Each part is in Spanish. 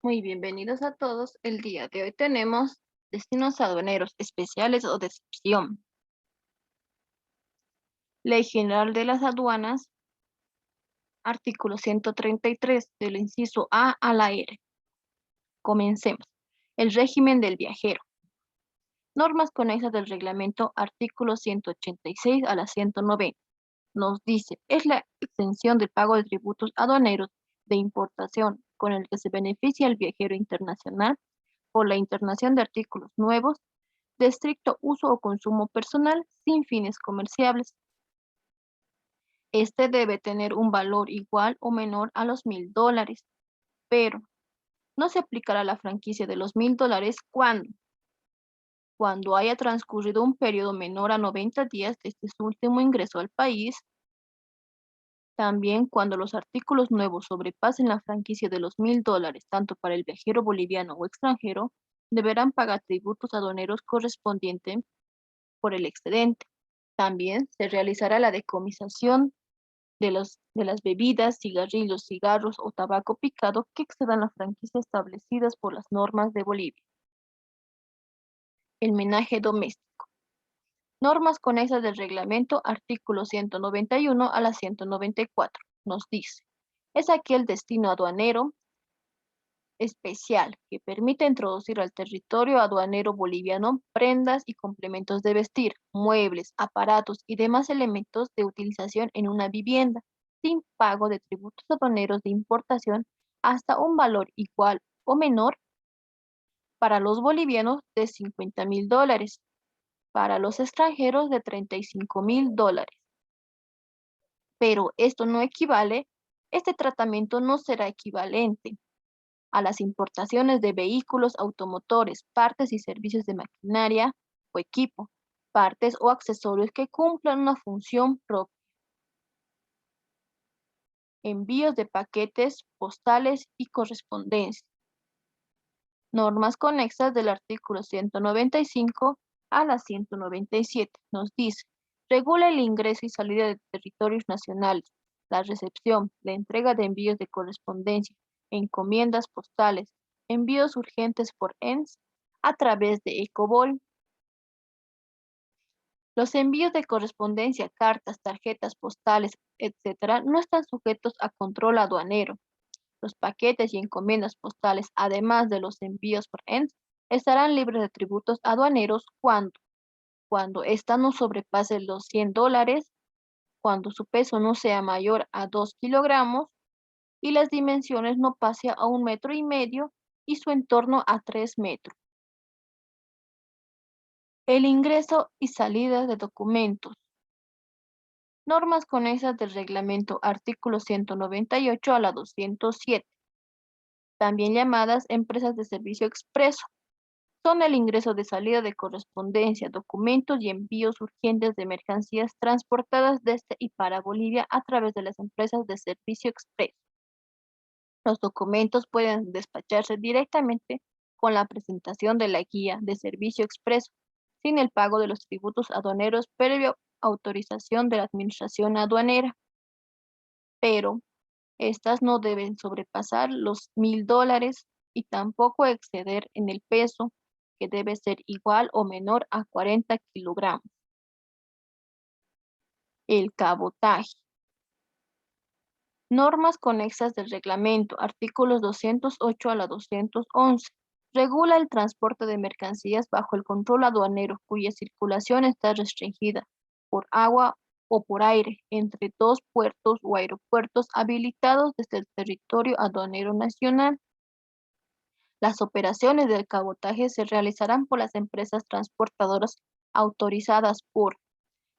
Muy bienvenidos a todos. El día de hoy tenemos destinos aduaneros especiales o de excepción. Ley General de las Aduanas, artículo 133, del inciso A a la R. Comencemos. El régimen del viajero. Normas conexas del reglamento, artículo 186 a la 190. Nos dice, es la exención del pago de tributos aduaneros de importación con el que se beneficia el viajero internacional por la internación de artículos nuevos de estricto uso o consumo personal sin fines comerciales. Este debe tener un valor igual o menor a los $1000, pero no se aplicará la franquicia de los $1000 cuando haya transcurrido un periodo menor a 90 días desde su último ingreso al país. También cuando los artículos nuevos sobrepasen la franquicia de los $1000, tanto para el viajero boliviano o extranjero, deberán pagar tributos aduaneros correspondientes por el excedente. También se realizará la decomisación de las bebidas, cigarrillos, cigarros o tabaco picado que excedan la franquicia establecidas por las normas de Bolivia. El menaje doméstico. Normas conexas del reglamento, artículo 191 a la 194. Nos dice, es aquel destino aduanero especial que permite introducir al territorio aduanero boliviano prendas y complementos de vestir, muebles, aparatos y demás elementos de utilización en una vivienda, sin pago de tributos aduaneros de importación hasta un valor igual o menor para los bolivianos de $50.000, para los extranjeros de $35.000. Pero esto no equivale, este tratamiento no será equivalente a las importaciones de vehículos automotores, partes y servicios de maquinaria o equipo, partes o accesorios que cumplan una función propia. Envíos de paquetes postales y correspondencia. Normas conexas del artículo 195 a la 197. Nos dice, regula el ingreso y salida de territorios nacionales, la recepción, la entrega de envíos de correspondencia, encomiendas postales, envíos urgentes por ENS a través de Ecobol. Los envíos de correspondencia, cartas, tarjetas postales, etc., no están sujetos a control aduanero. Los paquetes y encomiendas postales, además de los envíos por ENS, estarán libres de tributos aduaneros cuando ésta no sobrepase los $100, cuando su peso no sea mayor a 2 kilogramos y las dimensiones no pase a 1,5 metros y su entorno a 3 metros. El ingreso y salida de documentos. Normas conexas del reglamento, artículo 198 a la 207, también llamadas empresas de servicio expreso. Son el ingreso de salida de correspondencia, documentos y envíos urgentes de mercancías transportadas desde y para Bolivia a través de las empresas de servicio expreso. Los documentos pueden despacharse directamente con la presentación de la guía de servicio expreso, sin el pago de los tributos aduaneros previo autorización de la administración aduanera, pero estas no deben sobrepasar los $1000 y tampoco exceder en el peso, que debe ser igual o menor a 40 kilogramos. El cabotaje. Normas conexas del reglamento, artículos 208 a la 211. Regula el transporte de mercancías bajo el control aduanero cuya circulación está restringida por agua o por aire entre dos puertos o aeropuertos habilitados desde el territorio aduanero nacional. Las operaciones del cabotaje se realizarán por las empresas transportadoras autorizadas por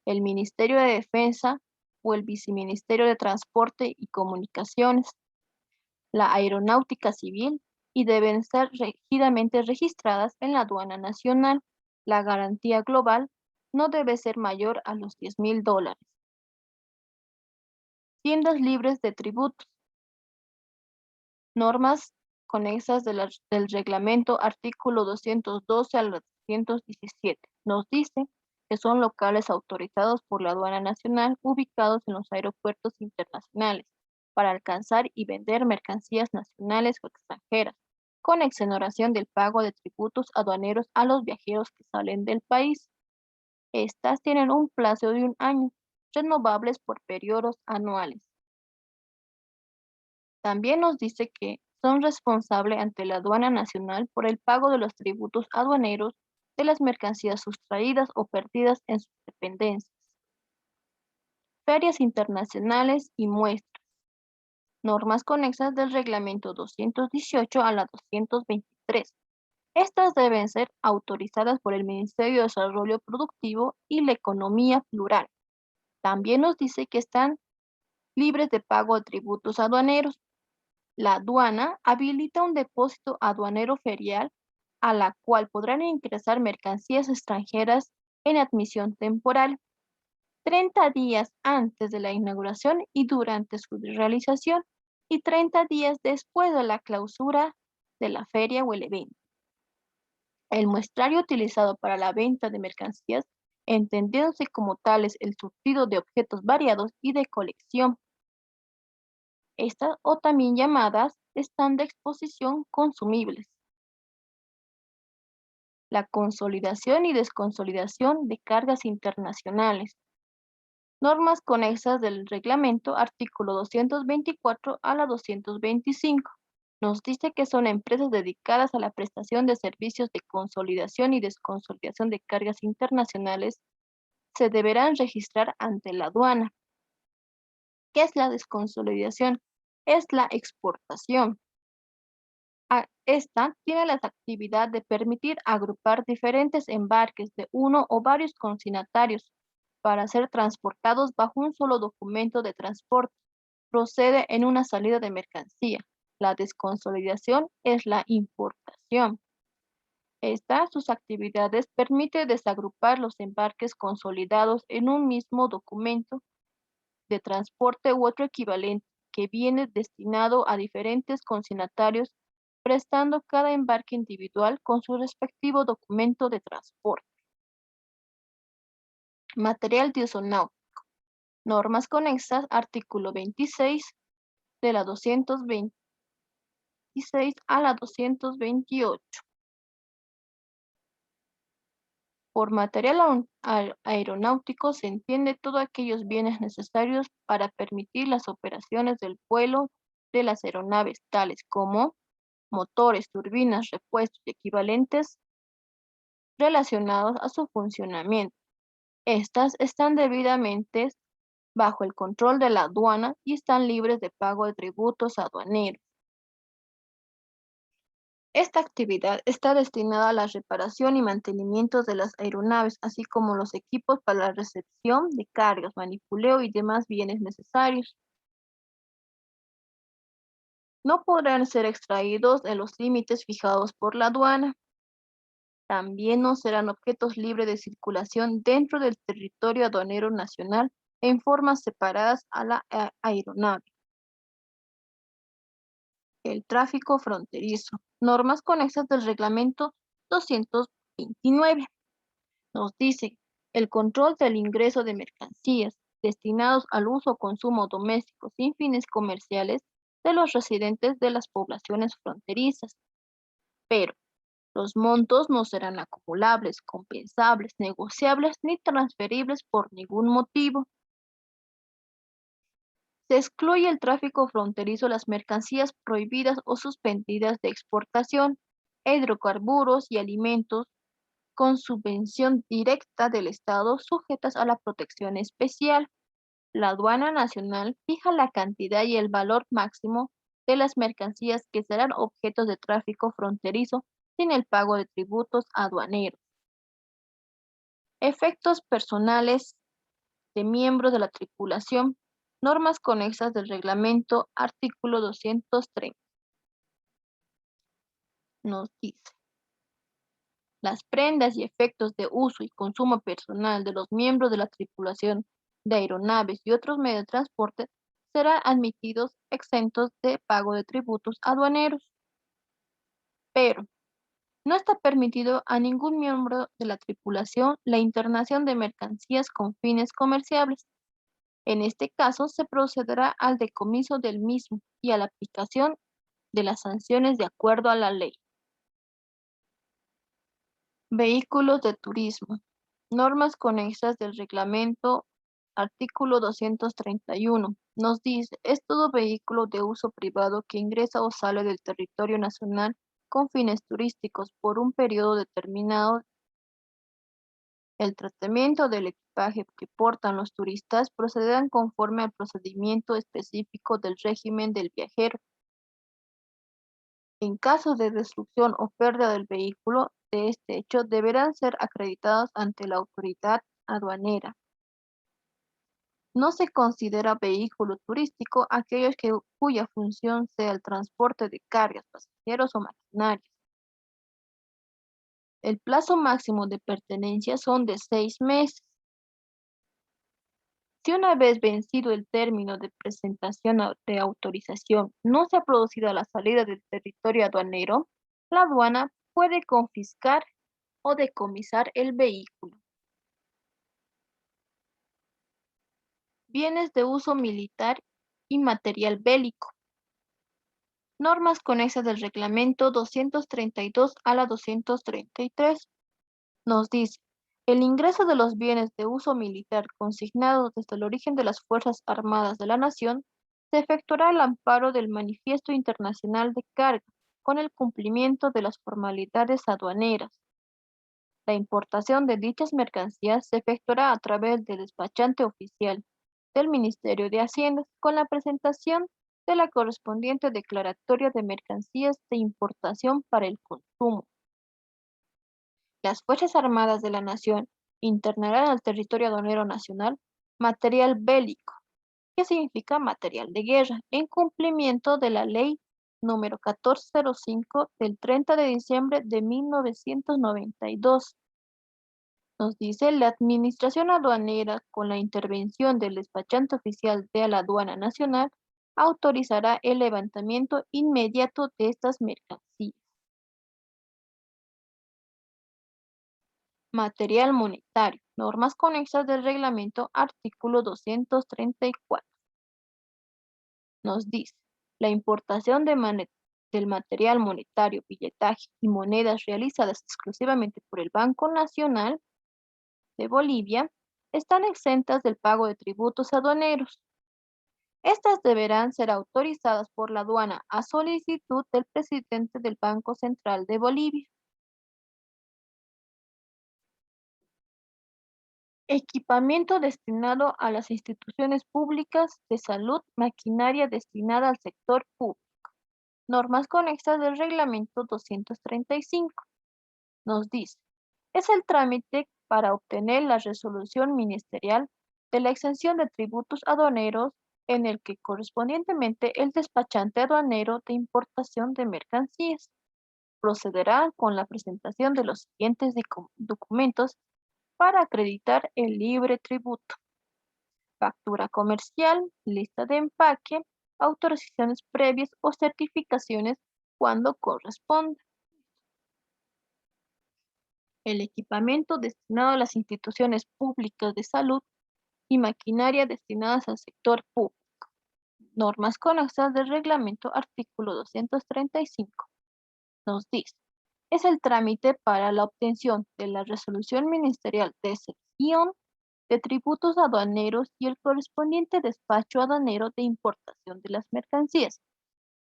el Ministerio de Defensa o el Viceministerio de Transporte y Comunicaciones, la Aeronáutica Civil, y deben ser rígidamente registradas en la aduana nacional. La garantía global no debe ser mayor a los $10.000. Tiendas libres de tributos. Normas conexas del reglamento, artículo 212 al 217. Nos dice que son locales autorizados por la aduana nacional ubicados en los aeropuertos internacionales para alcanzar y vender mercancías nacionales o extranjeras, con exoneración del pago de tributos aduaneros a los viajeros que salen del país. Estas tienen un plazo de 1 año, renovables por periodos anuales. También nos dice que son responsables ante la aduana nacional por el pago de los tributos aduaneros de las mercancías sustraídas o perdidas en sus dependencias. Ferias internacionales y muestras. Normas conexas del reglamento 218 a la 223. Estas deben ser autorizadas por el Ministerio de Desarrollo Productivo y la Economía Plural. También nos dice que están libres de pago de tributos aduaneros. La aduana habilita un depósito aduanero ferial a la cual podrán ingresar mercancías extranjeras en admisión temporal 30 días antes de la inauguración y durante su realización y 30 días después de la clausura de la feria o el evento. El muestrario utilizado para la venta de mercancías, entendiéndose como tales el surtido de objetos variados y de colección. Estas, o también llamadas, están de exposición consumibles. La consolidación y desconsolidación de cargas internacionales. Normas conexas del reglamento, artículo 224 a la 225. Nos dice que son empresas dedicadas a la prestación de servicios de consolidación y desconsolidación de cargas internacionales. Se deberán registrar ante la aduana. ¿Qué es la desconsolidación? Es la exportación. Esta tiene la actividad de permitir agrupar diferentes embarques de uno o varios consignatarios para ser transportados bajo un solo documento de transporte. Procede en una salida de mercancía. La desconsolidación es la importación. Sus actividades permite desagrupar los embarques consolidados en un mismo documento de transporte u otro equivalente que viene destinado a diferentes consignatarios, prestando cada embarque individual con su respectivo documento de transporte. Material disonáutico. Normas conexas, artículo 26 de la 226 a la 228. Por material aeronáutico se entiende todos aquellos bienes necesarios para permitir las operaciones del vuelo de las aeronaves, tales como motores, turbinas, repuestos y equivalentes relacionados a su funcionamiento. Estas están debidamente bajo el control de la aduana y están libres de pago de tributos aduaneros. Esta actividad está destinada a la reparación y mantenimiento de las aeronaves, así como los equipos para la recepción de cargas, manipuleo y demás bienes necesarios. No podrán ser extraídos en los límites fijados por la aduana. También no serán objetos libres de circulación dentro del territorio aduanero nacional en formas separadas a la aeronave. El tráfico fronterizo. Normas conexas del reglamento 229. Nos dice, el control del ingreso de mercancías destinados al uso o consumo doméstico sin fines comerciales de los residentes de las poblaciones fronterizas. Pero los montos no serán acumulables, compensables, negociables ni transferibles por ningún motivo. Se excluye el tráfico fronterizo, las mercancías prohibidas o suspendidas de exportación, hidrocarburos y alimentos con subvención directa del Estado sujetas a la protección especial. La aduana nacional fija la cantidad y el valor máximo de las mercancías que serán objetos de tráfico fronterizo sin el pago de tributos aduaneros. Efectos personales de miembros de la tripulación. Normas conexas del reglamento, artículo 230. Nos dice, las prendas y efectos de uso y consumo personal de los miembros de la tripulación de aeronaves y otros medios de transporte serán admitidos exentos de pago de tributos aduaneros. Pero no está permitido a ningún miembro de la tripulación la internación de mercancías con fines comerciales. En este caso, se procederá al decomiso del mismo y a la aplicación de las sanciones de acuerdo a la ley. Vehículos de turismo. Normas conexas del reglamento artículo 231. Nos dice, es todo vehículo de uso privado que ingresa o sale del territorio nacional con fines turísticos por un periodo determinado. El tratamiento del equipaje que portan los turistas procederán conforme al procedimiento específico del régimen del viajero. En caso de destrucción o pérdida del vehículo, de este hecho deberán ser acreditados ante la autoridad aduanera. No se considera vehículo turístico aquellos cuya función sea el transporte de cargas, pasajeros o maquinarias. El plazo máximo de pertenencia son de 6 meses. Si una vez vencido el término de presentación de autorización no se ha producido la salida del territorio aduanero, la aduana puede confiscar o decomisar el vehículo. Bienes de uso militar y material bélico. Normas conexas del reglamento 232 a la 233. Nos dice, el ingreso de los bienes de uso militar consignados desde el origen de las Fuerzas Armadas de la Nación se efectuará al amparo del Manifiesto Internacional de Carga, con el cumplimiento de las formalidades aduaneras. La importación de dichas mercancías se efectuará a través del despachante oficial del Ministerio de Hacienda, con la presentación de la correspondiente declaratoria de mercancías de importación para el consumo. Las Fuerzas Armadas de la Nación internarán al territorio aduanero nacional material bélico, que significa material de guerra, en cumplimiento de la Ley número 1405 del 30 de diciembre de 1992. Nos dice, la Administración Aduanera, con la intervención del despachante oficial de la Aduana Nacional, autorizará el levantamiento inmediato de estas mercancías. Material monetario. Normas conexas del reglamento artículo 234. Nos dice, la importación del material monetario, billetaje y monedas realizadas exclusivamente por el Banco Nacional de Bolivia están exentas del pago de tributos aduaneros. Estas deberán ser autorizadas por la aduana a solicitud del presidente del Banco Central de Bolivia. Equipamiento destinado a las instituciones públicas de salud, maquinaria destinada al sector público. Normas conexas del reglamento 235. Nos dice, es el trámite para obtener la resolución ministerial de la exención de tributos aduaneros en el que correspondientemente el despachante aduanero de importación de mercancías procederá con la presentación de los siguientes documentos para acreditar el libre tributo: factura comercial, lista de empaque, autorizaciones previas o certificaciones cuando corresponda. El equipamiento destinado a las instituciones públicas de salud y maquinaria destinadas al sector público. Normas conexas del reglamento artículo 235. Nos dice, es el trámite para la obtención de la resolución ministerial de exención de tributos aduaneros y el correspondiente despacho aduanero de importación de las mercancías.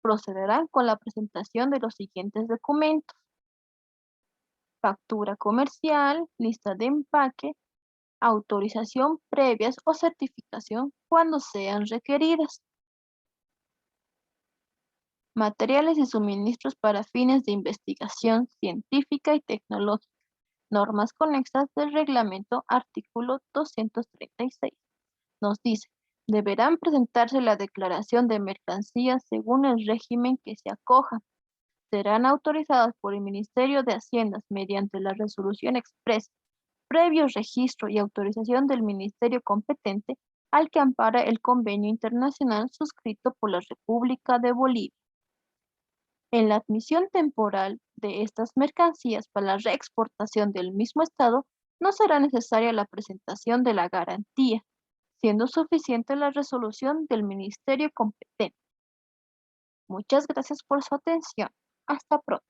Procederán con la presentación de los siguientes documentos: factura comercial, lista de empaque, autorización previas o certificación cuando sean requeridas. Materiales y suministros para fines de investigación científica y tecnológica. Normas conexas del reglamento artículo 236. Nos dice, deberán presentarse la declaración de mercancías según el régimen que se acoja. Serán autorizadas por el Ministerio de Haciendas mediante la resolución expresa, previo registro y autorización del ministerio competente al que ampara el convenio internacional suscrito por la República de Bolivia. En la admisión temporal de estas mercancías para la reexportación del mismo Estado, no será necesaria la presentación de la garantía, siendo suficiente la resolución del ministerio competente. Muchas gracias por su atención. Hasta pronto.